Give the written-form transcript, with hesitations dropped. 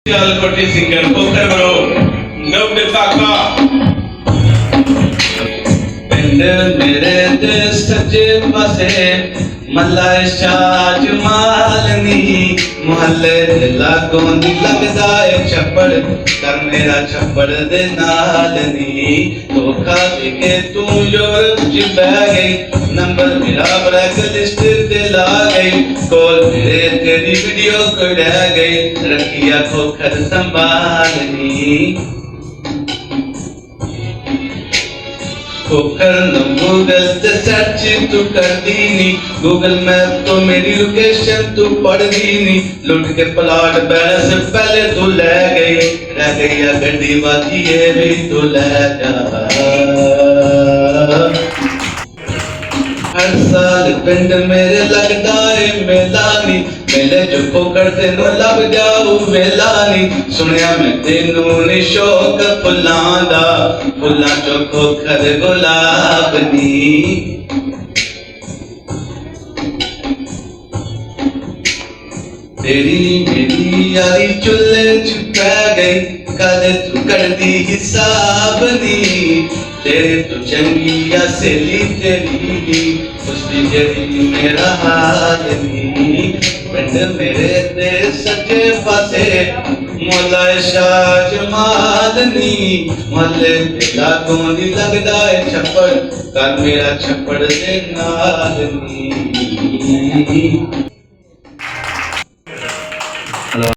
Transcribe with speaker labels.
Speaker 1: Kotti singer poker bro no bitaka ਪਿੰਡ ਮੇਰੇ ਦੇ ਸੱਜੇ ਪਾਸੇ ਮੱਲਾ ਸ਼ਾਹ ਜਮਾਲਨੀ ਮੁਹੱਲੇ ਦੇ ਲਾਗੋਂ ਦੀ ਲੱਗਦਾ ਏ ਛੱਪੜ ਕਰ ਮੇਰਾ ਛੱਪੜ ਦੇ ਨਾਲ ਨੀ ਧੋਖਾ ਦੇ ਕੇ ਤੂੰ ਯੂਰਪ ਚ ਬਹਿ ਗਈ ਨੰਬਰ ਮੇਰਾ ਬਲੈਕ ਲਿਸਟ ਤੇ ਲਾ ਗਈ ਕੋਲ ਮੇਰੇ ਤੇਰੀ ਵੀਡੀਓ ਕਢਾ ਗਈ ਰੱਖਿਆ ਖੋਖਰ ਸੰਭਾਲਨੀ खोखर न गूगल से सर्च तू कर दी नी गूगल मैप तो मेरी लोकेशन तू पढ़ दी नी लुट के प्लॉट पहले से पहले तू ले गई रह गई या गड्डी बाकी ये भी तू ले जा हर साल पिंड मेरे लगदा है मेला नी मेले जो खोखर तेनू लग जाऊ वेला नी सुनिया मैं तेनू नी शौक फुल्लां दा फुल्लां चो खोखर गुलाब नी तेरी मेरी यारी चुल्ले च पै गई कद तू करदी हिसाब नी तेरे तो चंगी या सहेली तेरी उसकी जरी मेरा हाल नी पिंड मेरे ते सच्चे पासे मौला शाह जमालनी मोहल्ले ते लागों दी लगदा है छप्पड़ कर मेरा छप्पड़ दे नाल नी